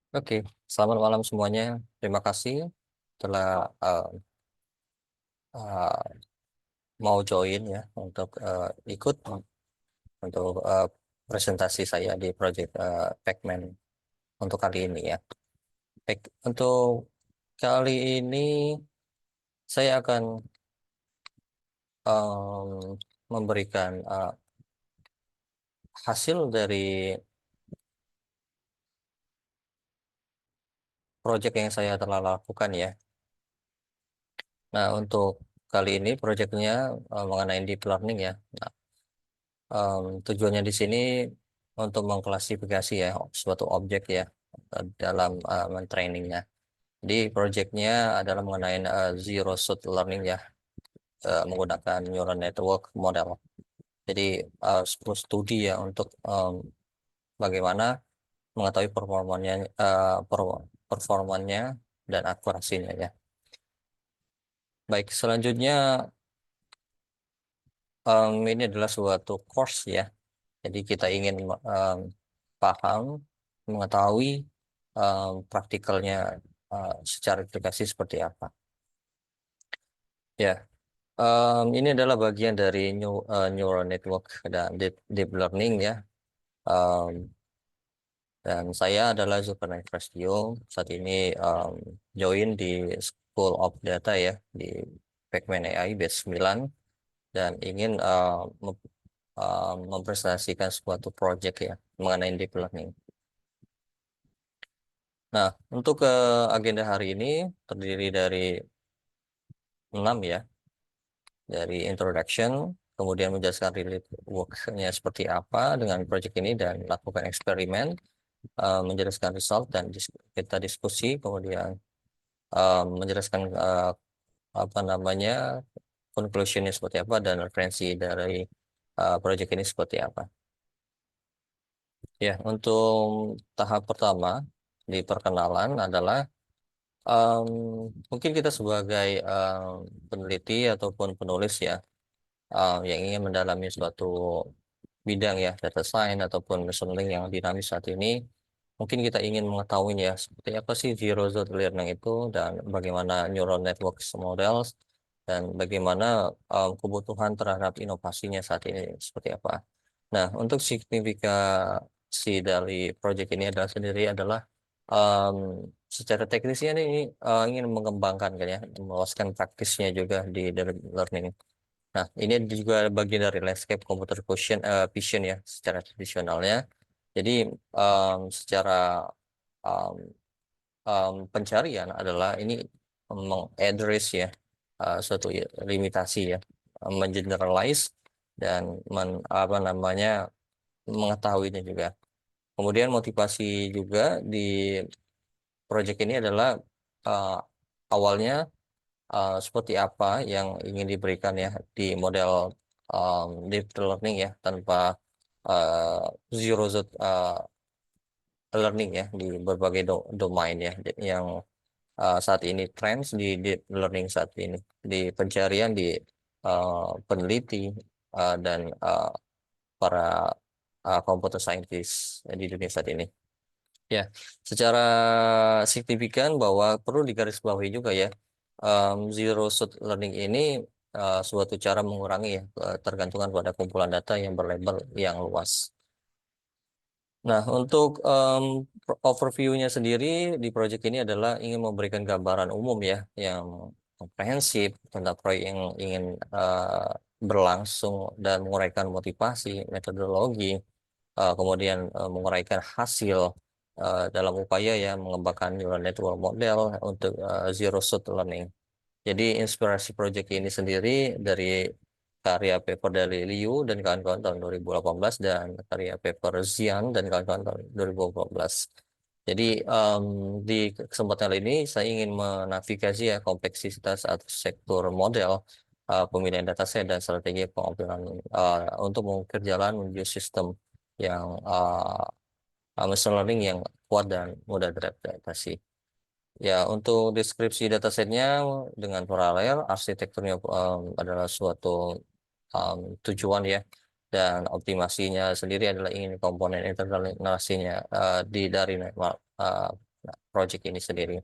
Oke, selamat malam semuanya. Terima kasih telah uh, mau join ya untuk ikut untuk presentasi saya di project Pacman untuk kali ini ya. Baik, untuk kali ini saya akan memberikan hasil dari project yang saya telah lakukan ya. Nah, untuk kali ini projectnya mengenai deep learning ya. Nah, tujuannya di sini untuk mengklasifikasi ya suatu objek ya dalam mentrainingnya. Jadi projectnya adalah mengenai zero shoot learning ya, menggunakan neural network model. Jadi sebuah studi ya untuk bagaimana mengetahui performanya dan akurasinya ya. Baik, selanjutnya ini adalah suatu course ya. Jadi kita ingin paham, mengetahui praktikalnya secara aplikasi seperti apa. Ya, ini adalah bagian dari neural network dan deep learning ya. Um, dan saya adalah Zulkarnain Prasetyo. Saat ini join di School of Data ya di Pacman AI batch 9 dan ingin mempresentasikan suatu project ya mengenai deep learning. Nah, untuk agenda hari ini terdiri dari 6 ya, dari introduction, kemudian menjelaskan relate work-nya seperti apa dengan project ini dan lakukan eksperimen, menjelaskan result dan kita diskusi, kemudian menjelaskan apa namanya conclusion-nya seperti apa dan referensi dari project ini seperti apa. Ya, untuk tahap pertama di perkenalan adalah Em, mungkin kita sebagai peneliti ataupun penulis ya yang ingin mendalami suatu bidang ya data science ataupun machine learning yang dinamis saat ini, mungkin kita ingin mengetahui ya seperti apa sih zero shot learning itu dan bagaimana neural networks models dan bagaimana kebutuhan terhadap inovasinya saat ini seperti apa. Nah, untuk signifikasi dari proyek ini adalah sendiri adalah em, secara teknisnya ini ingin mengembangkan kan ya, meluaskan praktisnya juga di dalam learning. Nah, ini juga bagian dari landscape computer vision ya, secara tradisionalnya. Jadi, secara em, pencarian adalah ini mengaddress ya suatu limitasi ya, mengeneralize dan apa namanya mengetahuinya juga. Kemudian motivasi juga di proyek ini adalah uh, awalnya seperti apa yang ingin diberikan ya di model deep learning ya tanpa zero shot learning ya di berbagai domain ya yang saat ini trends di deep learning saat ini di pencarian di peneliti dan para computer scientist di dunia saat ini. Ya, secara signifikan bahwa perlu digarisbawahi juga ya, zero shot learning ini suatu cara mengurangi ya ketergantungan pada kumpulan data yang berlabel yang luas. Nah, untuk overview-nya sendiri di proyek ini adalah ingin memberikan gambaran umum ya, yang komprehensif tentang proyek yang ingin berlangsung dan menguraikan motivasi, metodologi, kemudian menguraikan hasil dalam upaya ya mengembangkan neural network model untuk zero shot learning. Jadi inspirasi proyek ini sendiri dari karya paper dari Liu dan kawan-kawan tahun 2018 dan karya paper Xian dan kawan-kawan tahun 2018. Jadi di kesempatan kali ini saya ingin menavigasi ya kompleksitas arsitektur model, pemilihan dataset dan strategi pengumpulan untuk mengukir jalan menuju sistem yang machine learning yang kuat dan mudah beradaptasi. Ya, untuk deskripsi datasetnya dengan paralel, arsitekturnya adalah suatu tujuan ya, dan optimasinya sendiri adalah ingin komponen internal narasinya project ini sendiri.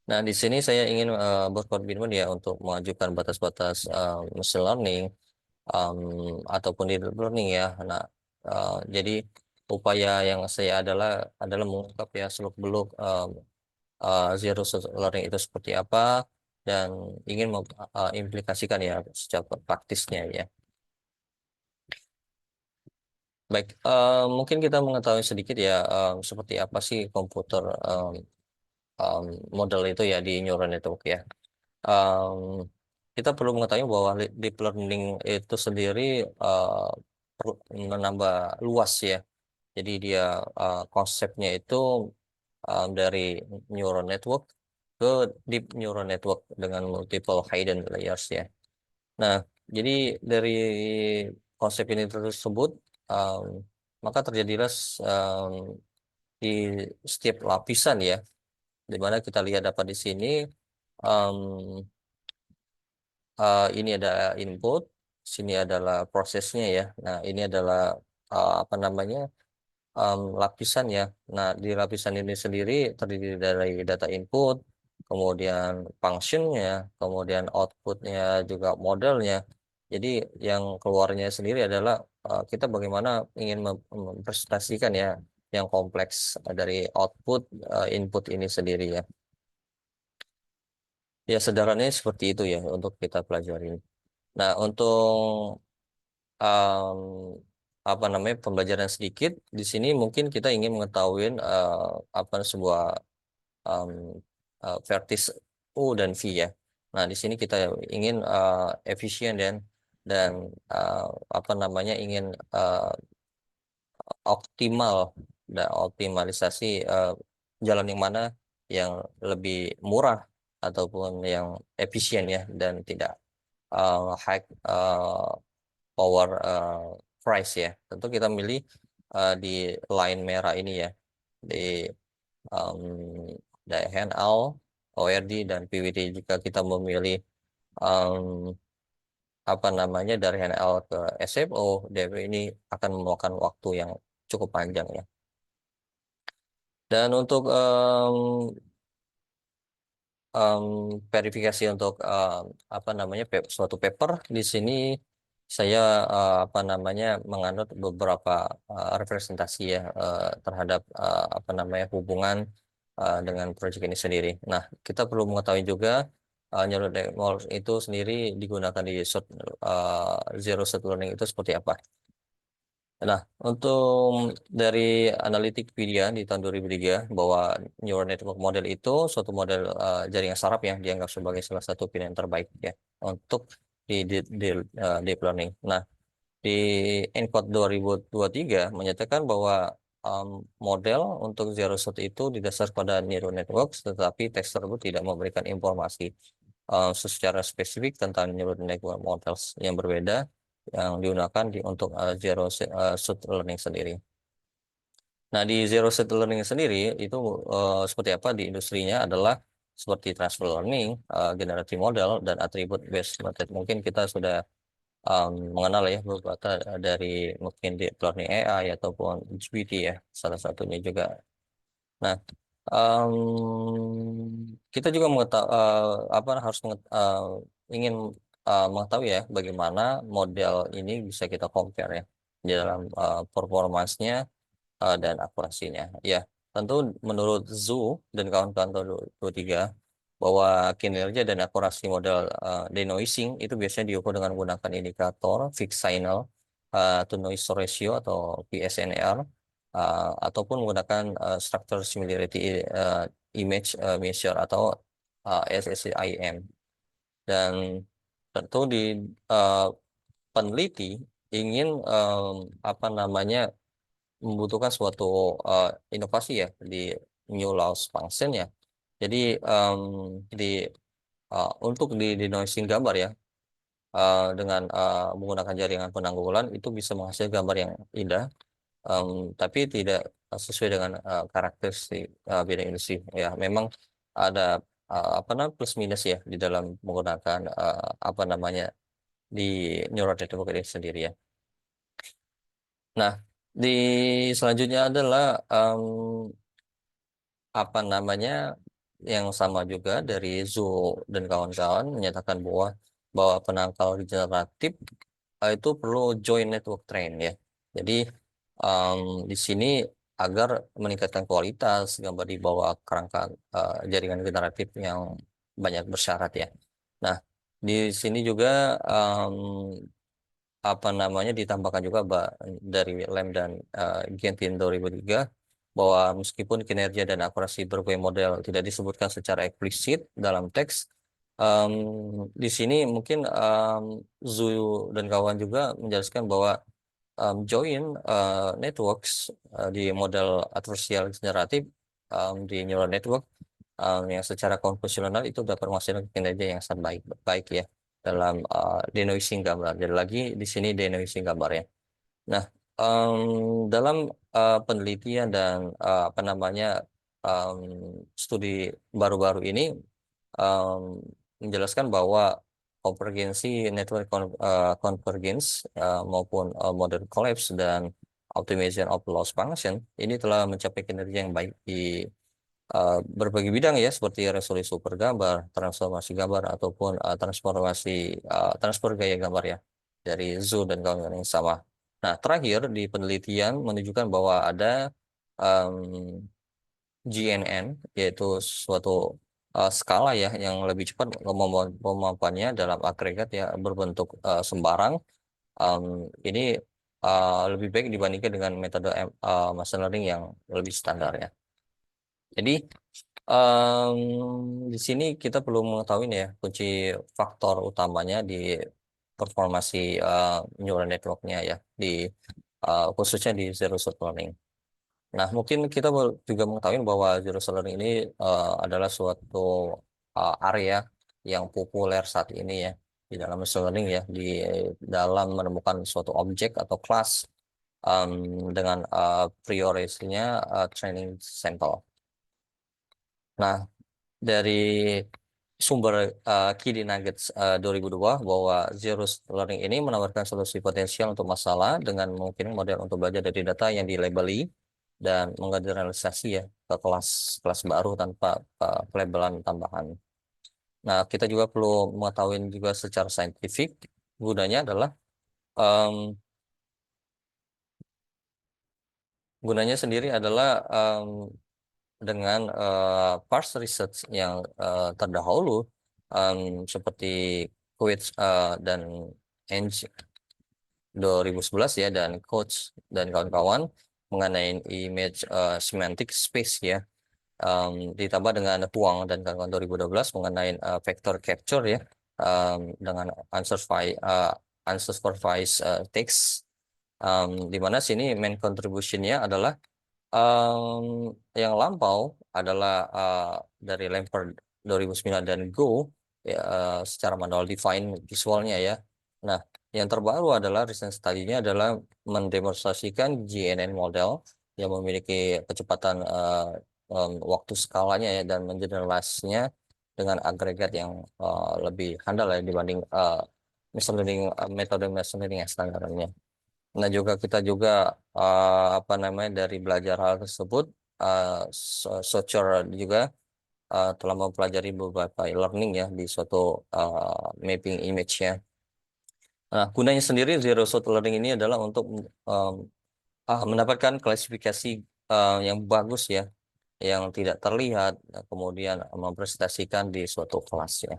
Nah, di sini saya ingin berkomitmen ya untuk mengajukan batas-batas machine learning ataupun deep learning ya. Nah, jadi upaya yang saya adalah mengungkap ya seluk-beluk zero shot learning itu seperti apa dan ingin mengimplikasikan ya secara praktisnya ya. Baik, mungkin kita mengetahui sedikit ya seperti apa sih komputer um, model itu ya di neural network ya. Um, kita perlu mengetahui bahwa deep learning itu sendiri uh, menambah luas ya. Jadi dia konsepnya itu dari neural network ke deep neural network dengan multiple hidden layers ya. Nah, jadi dari konsep ini tersebut, um, maka terjadilah di setiap lapisan ya, di mana kita lihat dapat di sini, um, ini ada input, sini adalah prosesnya ya. Nah, ini adalah apa namanya lapisan ya. Nah, di lapisan ini sendiri terdiri dari data input, kemudian functionnya, kemudian outputnya juga modelnya. Jadi yang keluarnya sendiri adalah kita bagaimana ingin mempresentasikan ya yang kompleks dari output input ini sendiri ya. Ya sederhananya seperti itu ya untuk kita pelajari. Nah, untuk um, apa namanya pembelajaran sedikit di sini mungkin kita ingin mengetahui apa sebuah um, vertis U dan V ya. Nah, di sini kita ingin efisien dan uh, apa namanya ingin uh, optimal dan optimalisasi jalan yang mana yang lebih murah ataupun yang efisien ya dan tidak high power price ya. Tentu kita milih di line merah ini ya di um, DHNL, ORD dan PWD. Jika kita memilih um, apa namanya dari HNL ke SFO, DP ini akan memakan waktu yang cukup panjang ya. Dan untuk um, verifikasi untuk apa namanya suatu paper di sini saya apa namanya menganut beberapa representasi ya terhadap apa namanya hubungan dengan proyek ini sendiri. Nah, kita perlu mengetahui juga neural network itu sendiri digunakan di zero set learning itu seperti apa. Nah, untuk dari Analytics di tahun 2003 bahwa neural network model itu suatu model jaringan saraf yang dianggap sebagai salah satu pilihan terbaik ya untuk deep learning. Nah, di ENCODE 2023 menyatakan bahwa model untuk zero shot itu didasar pada neural network, tetapi teks tersebut tidak memberikan informasi secara spesifik tentang neural network models yang berbeda yang digunakan untuk zero shot learning sendiri. Nah, di zero set learning sendiri itu seperti apa di industrinya adalah seperti transfer learning, generative model, dan attribute based method. Mungkin kita sudah mengenal ya beberapa dari mungkin deep learning AI ataupun GPT ya, salah satunya juga. Nah, kita juga apa harus ingin mengetahui ya bagaimana model ini bisa kita compare ya di dalam performance-nya dan akurasinya. Ya, tentu menurut Zhu dan kawan-kawan tahun 2023 bahwa kinerja dan akurasi model denoising itu biasanya diukur dengan menggunakan indikator fixed signal to noise ratio atau PSNR ataupun menggunakan structure similarity image measure atau SSIM. Dan tentu di uh, peneliti ingin apa namanya membutuhkan suatu inovasi ya di new loss function ya. Jadi di untuk di denoising gambar ya dengan menggunakan jaringan penanggulan itu bisa menghasilkan gambar yang indah, tapi tidak sesuai dengan karakteristik bidang industri. Ya, memang ada apa namanya plus minus ya di dalam menggunakan apa namanya di neural network ini sendiri ya. Nah, di selanjutnya adalah apa namanya, yang sama juga dari Zhou dan kawan-kawan menyatakan bahwa penangkal generatif itu perlu joint network train ya. Jadi em, di sini agar meningkatkan kualitas gambar di bawah kerangka jaringan generatif yang banyak bersyarat ya. Nah, di sini juga apa namanya ditambahkan juga dari Lem dan Gentin 2003 bahwa meskipun kinerja dan akurasi berbagai model tidak disebutkan secara eksplisit dalam teks, em, di sini mungkin Zhu dan kawan juga menjelaskan bahwa join networks di model adversarial generatif di neural network yang secara konvensional itu dapat menghasilkan kinerja yang sangat baik baik ya dalam denoising gambar. Jadi lagi di sini denoising gambar ya. Nah, dalam penelitian dan apa namanya em, studi baru-baru ini em, menjelaskan bahwa konvergensi network convergence maupun model collapse dan optimization of loss function ini telah mencapai kinerja yang baik di berbagai bidang ya seperti resolusi super gambar, transformasi gambar ataupun transfer gaya gambar ya dari Zoo dan kawan-kawan yang sama. Nah, terakhir di penelitian menunjukkan bahwa ada um, GNN yaitu suatu skala ya yang lebih cepat kemampuannya dalam agregat ya berbentuk sembarang. Ini lebih baik dibandingkan dengan metode machine learning yang lebih standar ya. Jadi di sini kita perlu mengetahui nih ya kunci faktor utamanya di performasi neural networknya ya di khususnya di zero shot learning. Nah mungkin kita juga mengetahui bahwa zero shot learning ini adalah suatu area yang populer saat ini ya di dalam machine learning ya di dalam menemukan suatu objek atau kelas dengan prioritasnya training sample. Nah, dari sumber Key Nuggets 2002 bahwa Zero Learning ini menawarkan solusi potensial untuk masalah dengan memungkinkan model untuk belajar dari data yang dilabeli dan menggeneralisasi ya ke kelas baru tanpa pelabelan tambahan. Nah, kita juga perlu mengetahui juga secara saintifik gunanya adalah em, gunanya sendiri adalah dengan parse research yang terdahulu em, seperti Quiz dan Eng 2011 ya dan Coach dan kawan-kawan mengenai image semantic space ya. Ditambah dengan Huang dan kawan-kawan 2012 mengenai vector capture ya dengan unsupervised text di mana sini main contribution-nya adalah yang lampau adalah dari Lampard 2009 dan Go ya, secara manual define visualnya ya. Nah, yang terbaru adalah recent study-nya adalah mendemonstrasikan GNN model yang memiliki kecepatan waktu skalanya ya dan mengeneralisasinya dengan agregat yang lebih handal ya dibanding machine learning metode machine learning yang standarnya. Nah, juga kita juga apa namanya dari belajar hal tersebut, Saussure juga telah mempelajari beberapa learning ya di suatu mapping image-nya. Nah, gunanya sendiri zero shot learning ini adalah untuk um, mendapatkan klasifikasi yang bagus ya, yang tidak terlihat, kemudian mempresentasikan di suatu kelas ya.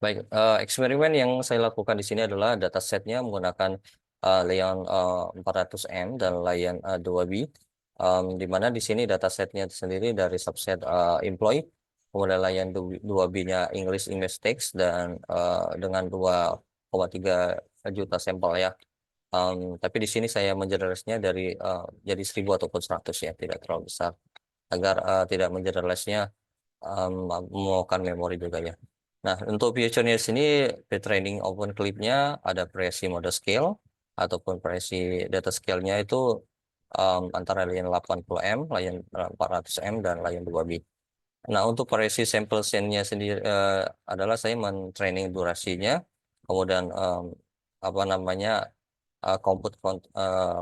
Baik, eksperimen yang saya lakukan di sini adalah datasetnya menggunakan Lion 400M dan Lion 2B, di mana di sini datasetnya sendiri dari subset employee, kemudian Lion 2B-nya English Image Text dan dengan 2,3 juta sampel ya. Tapi di sini saya mengeneralisnya dari jadi 1000 ataupun 100 ya, tidak terlalu besar, agar tidak mengeneralisnya memakan memori juga ya. Nah, untuk future-nya sini, pre-training open clip-nya ada variasi mode scale, ataupun variasi data scale-nya itu antara Lion 80M, Lion 400M, dan Lion 2B. Nah, untuk variasi sample size-nya sendiri adalah saya men-training durasinya, kemudian apa namanya, compute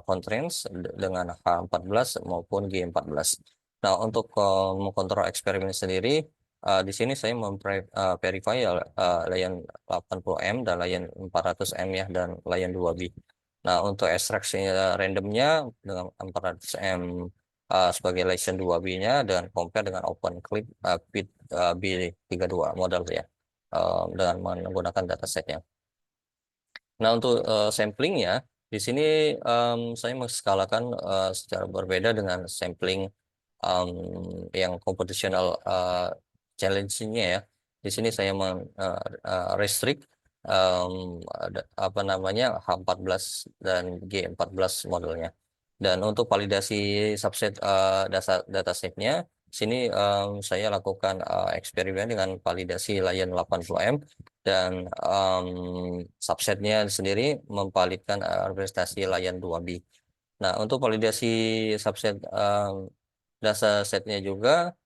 constraints dengan H14 maupun G14. Nah, untuk mengontrol eksperimen sendiri, di sini saya verify ya, layan 80M dan layan 400M ya, dan layan 2B. Nah, untuk ekstraksi randomnya dengan 400M sebagai layan 2B-nya, dan compare dengan OpenClip Pit B32 model ya, dengan menggunakan datasetnya. Nah, untuk samplingnya, di sini saya menskalakan secara berbeda dengan sampling em, yang computational challenge-nya ya. Di sini saya restrict apa namanya H14 dan G14 modelnya. Dan untuk validasi subset datasetnya, sini saya lakukan eksperimen dengan validasi Lion 80M, dan subsetnya sendiri memvalidkan representasi Lion 2B. Nah, untuk validasi subset datasetnya juga,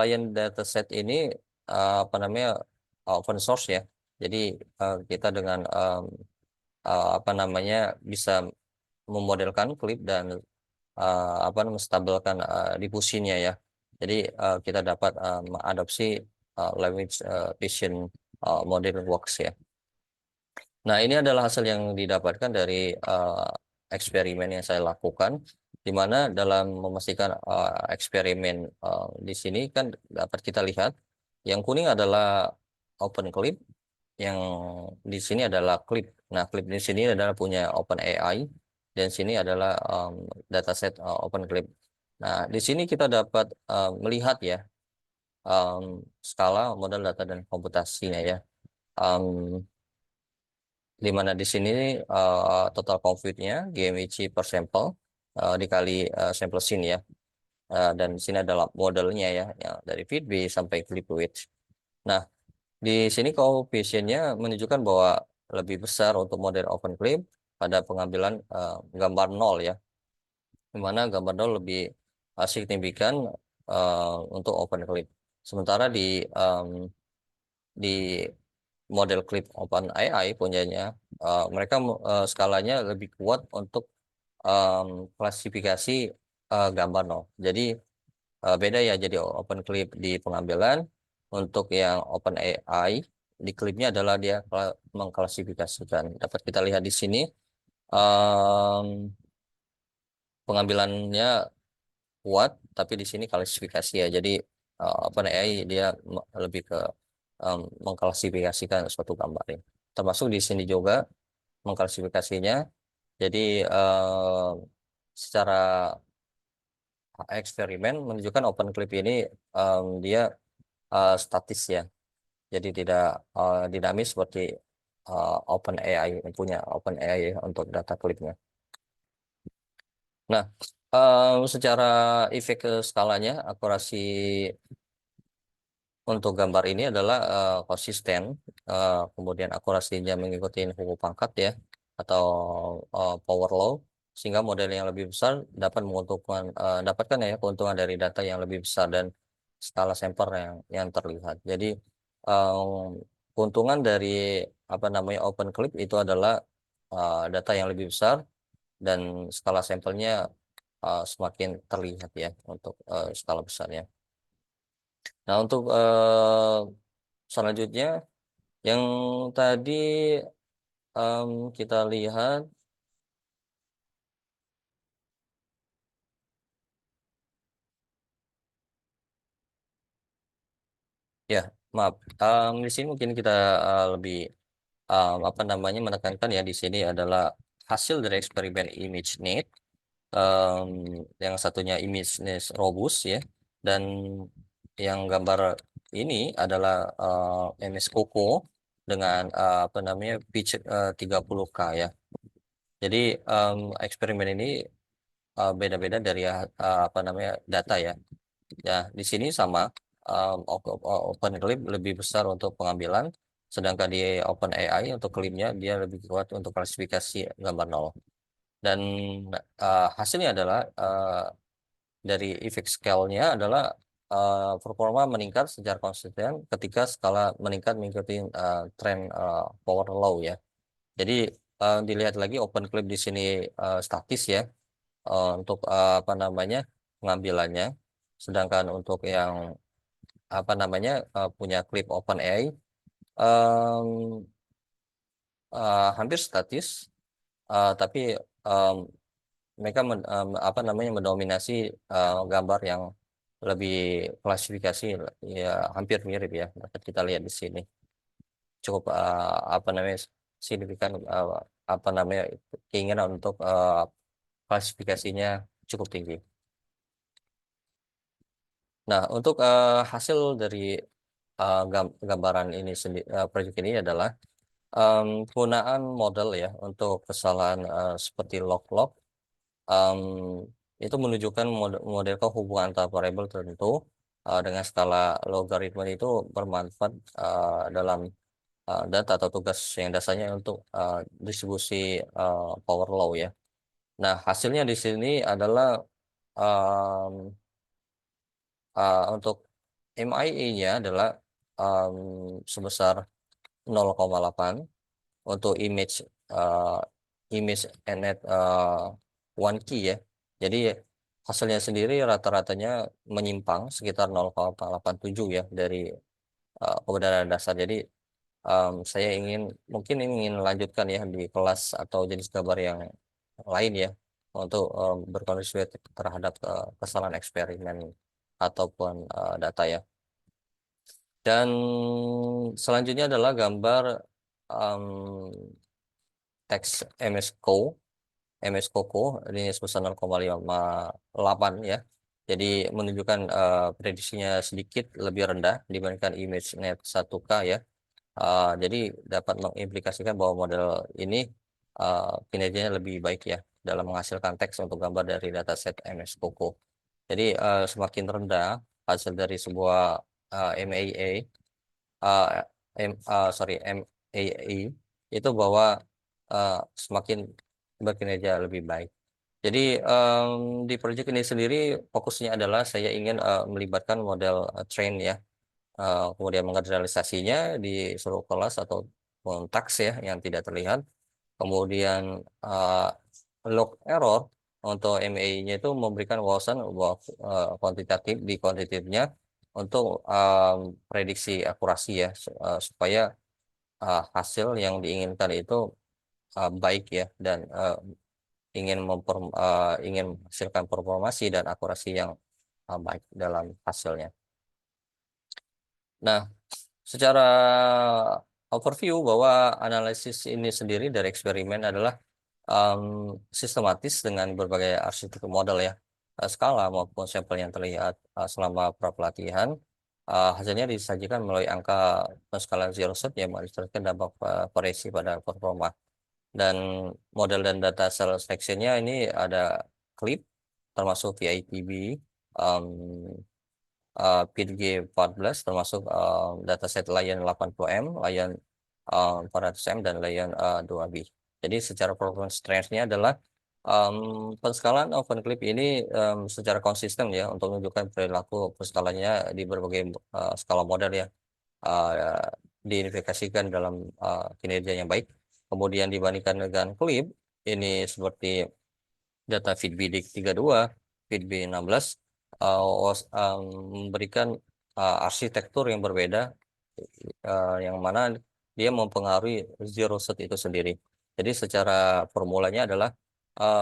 Lion dataset ini apa namanya open source ya. Jadi kita dengan apa namanya bisa memodelkan klip dan apa namanya menstabilkan difusinya ya. Jadi kita dapat mengadopsi language vision model works ya. Nah, ini adalah hasil yang didapatkan dari eksperimen yang saya lakukan, di mana dalam memastikan eksperimen di sini kan dapat kita lihat, yang kuning adalah open clip, yang di sini adalah clip. Nah, clip di sini adalah punya OpenAI, dan sini adalah dataset open clip. Nah, di sini kita dapat melihat ya skala modal data dan komputasinya ya. Um, di mana di sini total compute-nya GMIC per sampel dikali sampel scene ya. Dan di sini adalah modelnya ya, dari Fitbit sampai Flipwidth. Nah, di sini coefficient-nya menunjukkan bahwa lebih besar untuk model OpenClip pada pengambilan gambar nol ya, di mana gambar nol lebih signifikan untuk OpenClip. Sementara di model clip OpenAI punyanya, mereka skalanya lebih kuat untuk klasifikasi gambar nol. Jadi beda ya, jadi open clip di pengambilan, untuk yang OpenAI di klipnya adalah dia mengklasifikasikan. Dapat kita lihat di sini em, pengambilannya kuat, tapi di sini klasifikasi ya. Jadi OpenAI dia lebih ke mengklasifikasikan suatu gambar ini. Termasuk di sini juga mengklasifikasinya. Jadi secara eksperimen menunjukkan open clip ini dia statis ya. Jadi tidak dinamis seperti OpenAI yang punya OpenAI untuk data clipnya. Nah, secara efek ke skalanya, akurasi untuk gambar ini adalah konsisten, kemudian akurasinya mengikuti hukum pangkat ya, atau power law, sehingga model yang lebih besar dapat menguntungkan, dapatkan ya keuntungan dari data yang lebih besar dan skala sampel yang terlihat. Jadi keuntungan dari apa namanya open clip itu adalah data yang lebih besar dan skala sampelnya semakin terlihat ya untuk skala besarnya. Nah, untuk selanjutnya yang tadi kita lihat ya, maaf, di sini mungkin kita lebih apa namanya menekankan ya, di sini adalah hasil dari eksperimen ImageNet, em, yang satunya ImageNet Robust ya, dan yang gambar ini adalah MS Coco dengan apa namanya pitch 30K ya. Jadi eksperimen ini beda-beda dari apa namanya data ya. Ya, di sini sama, OpenClip lebih besar untuk pengambilan, sedangkan di OpenAI untuk klipnya dia lebih kuat untuk klasifikasi gambar nol. Dan hasilnya adalah dari efek scale-nya adalah performa meningkat secara konsisten ketika skala meningkat mengikuti tren power law ya. Jadi dilihat lagi OpenClip di sini statis ya, untuk apa namanya pengambilannya. Sedangkan untuk yang apa namanya punya klip OpenAI um, hampir statis, tapi um, mereka apa namanya mendominasi gambar yang lebih klasifikasi ya hampir mirip ya dapat kita lihat di sini cukup apa namanya signifikan apa namanya keinginan untuk klasifikasinya cukup tinggi. Nah, untuk hasil dari gambaran ini sendiri, proyek ini adalah penggunaan model ya untuk kesalahan seperti log-log itu menunjukkan model hubungan antar variabel tertentu dengan skala logaritma itu bermanfaat dalam data atau tugas yang dasarnya untuk distribusi power law ya. Nah, hasilnya di sini adalah um, untuk MIA-nya adalah sebesar 0,8 untuk image net one key ya. Jadi hasilnya sendiri rata-ratanya menyimpang sekitar 0,87 ya dari kebenaran dasar. Jadi saya mungkin ingin lanjutkan ya di kelas atau jenis gambar yang lain ya untuk berkontribusi terhadap kesalahan eksperimen ataupun data ya. Dan selanjutnya adalah gambar um, teks MS Coco ini sebesar 0,58 ya. Jadi menunjukkan prediksinya sedikit lebih rendah dibandingkan ImageNet 1K ya. Jadi dapat mengimplikasikan bahwa model ini kinerjanya lebih baik ya dalam menghasilkan teks untuk gambar dari dataset MS Coco. Jadi semakin rendah hasil dari sebuah MAA, uh, MAA itu bahwa semakin berkinerja lebih baik. Jadi di proyek ini sendiri fokusnya adalah saya ingin melibatkan model train ya, kemudian mengeneralisasinya di seluruh kelas atau konteks ya yang tidak terlihat. Kemudian log error untuk MAI-nya itu memberikan wawasan kuantitatif di kuantitatifnya untuk prediksi akurasi ya supaya hasil yang diinginkan itu baik ya dan ingin menghasilkan performasi dan akurasi yang baik dalam hasilnya. Nah, secara overview bahwa analisis ini sendiri dari eksperimen adalah sistematis dengan berbagai arsitektur model ya, skala maupun sampel yang terlihat selama pelatihan. Hasilnya disajikan melalui angka penskalaan zero set yang mengillustrasikan dampak variasi pada performa. Dan model dan data selectionnya ini ada clip termasuk VITB, um, PDG14 termasuk dataset Lion 80M, Lion 400M, dan Lion 2B. Jadi secara performance trends-nya adalah penskalaan OpenClip ini secara konsisten ya untuk menunjukkan perilaku perskalanya di berbagai skala model ya diidentifikasikan dalam kinerja yang baik. Kemudian dibandingkan dengan Clip ini seperti data FeedBD 32, FeedB 16 memberikan arsitektur yang berbeda yang mana dia mempengaruhi zero set itu sendiri. Jadi secara formulanya adalah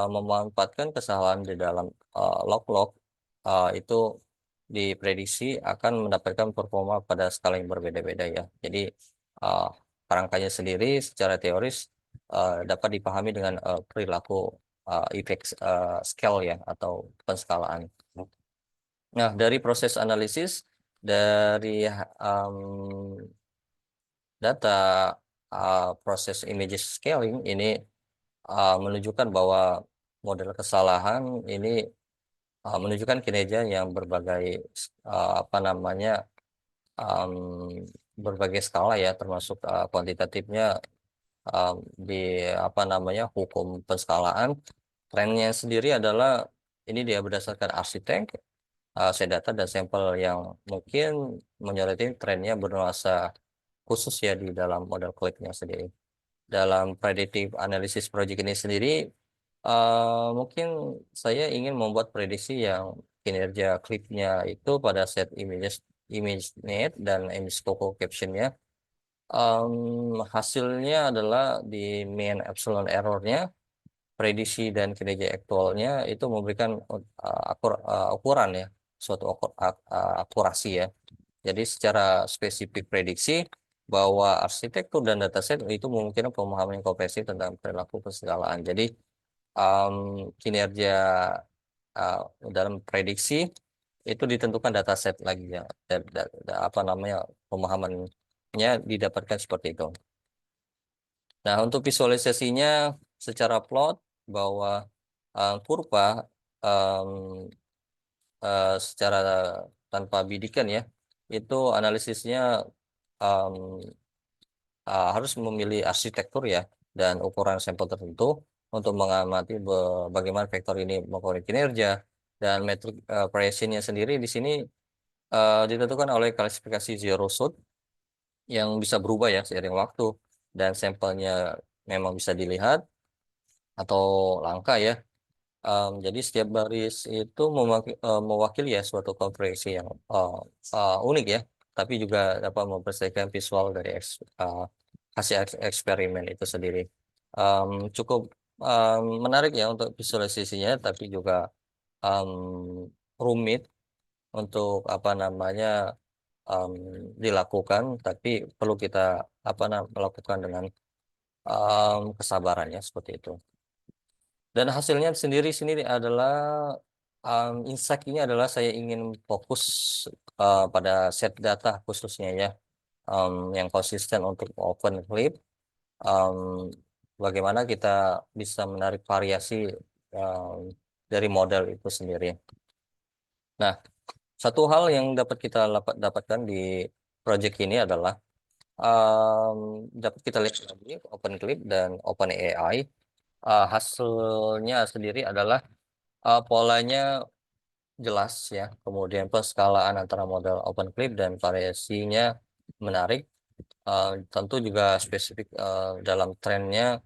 memanfaatkan kesalahan di dalam log-log itu diprediksi akan mendapatkan performa pada skala yang berbeda-beda ya. Jadi kerangkanya sendiri secara teoris dapat dipahami dengan perilaku efek scale ya atau penskalaan. Nah, dari proses analisis dari data proses image scaling ini menunjukkan bahwa model kesalahan ini menunjukkan kinerja yang berbagai apa namanya berbagai skala ya termasuk kuantitatifnya di apa namanya hukum penskalaan. Trennya sendiri adalah ini dia berdasarkan arsitek, set data dan sampel yang mungkin menyoroti trennya bernuansa khusus ya di dalam model kliknya sendiri. Dalam predictive analysis project ini sendiri, mungkin saya ingin membuat prediksi yang kinerja klipnya itu pada set ImageNet dan MSCOCO captionnya. Hasilnya adalah di mean epsilon errornya, prediksi dan kinerja aktualnya itu memberikan ukuran ya, suatu akurasi ya. Jadi secara spesifik prediksi bahwa arsitektur dan dataset itu memungkinkan pemahaman yang komprehensif tentang perilaku persegalaan. Jadi kinerja uh, dalam prediksi itu ditentukan dataset lagi ya, apa namanya, pemahamannya didapatkan seperti itu. Nah, untuk visualisasinya secara plot bahwa kurva um, secara tanpa bidikan ya, itu analisisnya um, harus memilih arsitektur ya dan ukuran sampel tertentu untuk mengamati bagaimana vektor ini mempengaruhi kinerja, dan metrik variationnya sendiri di sini ditentukan oleh klasifikasi zero shoot yang bisa berubah ya seiring waktu, dan sampelnya memang bisa dilihat atau langka ya. Jadi setiap baris itu mewakili ya suatu konferensi yang unik ya, tapi juga dapat memperlihatkan visual dari hasil eksperimen itu sendiri. Cukup menarik ya untuk visualisasinya, tapi juga um, rumit untuk apa namanya um, dilakukan, tapi perlu kita melakukan dengan kesabarannya seperti itu. Dan hasilnya sendiri sendiri adalah insight ini adalah saya ingin fokus pada set data khususnya ya, yang konsisten untuk open clip. Um, Bagaimana kita bisa menarik variasi um, dari model itu sendiri. Nah, satu hal yang dapat kita dapatkan di project ini adalah dapat kita lihat lagi open clip dan open AI. Hasilnya sendiri adalah polanya jelas ya, kemudian perskalaan antara model open clip dan variasinya menarik. Tentu juga spesifik dalam trennya,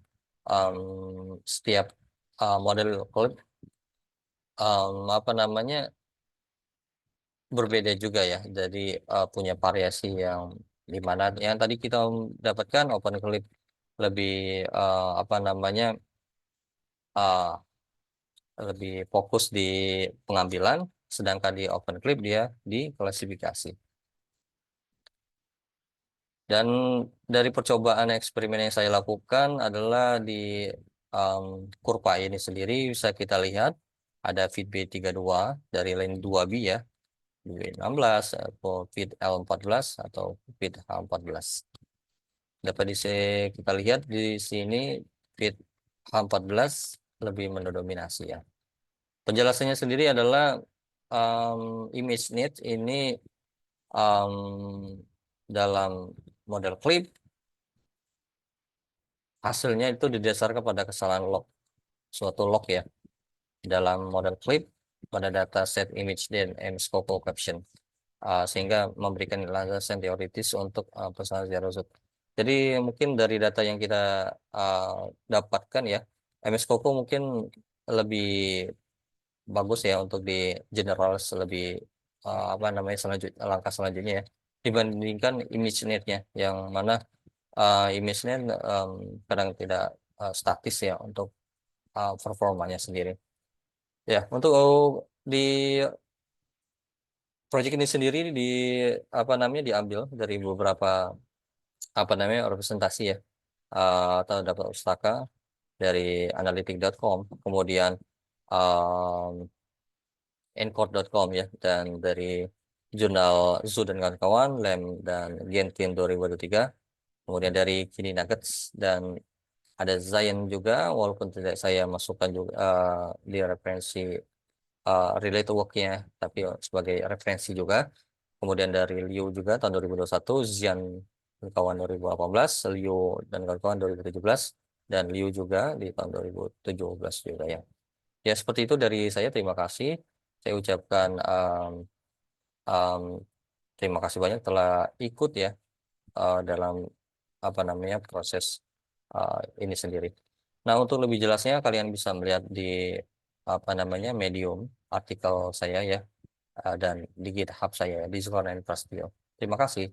setiap model clip apa namanya berbeda juga ya, jadi punya variasi yang di mana yang tadi kita dapatkan open clip lebih apa namanya uh, lebih fokus di pengambilan, sedangkan di open clip dia di klasifikasi. Dan dari percobaan eksperimen yang saya lakukan adalah di kurva ini sendiri bisa kita lihat ada feed B32 dari lane 2B ya, B16 atau feed L14 atau feed H14. Dapat kita lihat di sini feed H14 lebih mendominasi ya. Penjelasannya sendiri adalah ImageNet ini um, dalam model clip hasilnya itu didasarkan pada kesalahan log, suatu log ya, dalam model clip pada data set image dan MSCOCO caption, sehingga memberikan landasan teoritis untuk persoalan zero shoot. Jadi mungkin dari data yang kita dapatkan ya, MSCOCO mungkin lebih bagus ya untuk di generalis, lebih apa namanya langkah selanjutnya ya, dibandingkan ImageNet-nya yang mana ImageNet kadang tidak statis ya untuk performanya sendiri. Ya, untuk di project ini sendiri di apa namanya diambil dari beberapa apa namanya representasi ya, atau dapat pustaka dari analytic.com, kemudian um, Encore.com ya, dan dari jurnal Zhu dan kawan-kawan, Lem dan Gentin 2023, kemudian dari Kini Nuggets, dan ada Zion juga, walaupun tidak saya masukkan juga di referensi related worknya, tapi sebagai referensi juga. Kemudian dari Liu juga tahun 2021, Zian dan kawan 2018, Liu dan kawan-kawan 2017, dan Liu juga di tahun 2017 juga ya. Ya, seperti itu dari saya. Terima kasih. Saya ucapkan um, terima kasih banyak telah ikut ya dalam apa namanya proses ini sendiri. Nah, untuk lebih jelasnya kalian bisa melihat di apa namanya, Medium artikel saya ya, dan di GitHub saya di Zulkarnain Prasetyo. Terima kasih.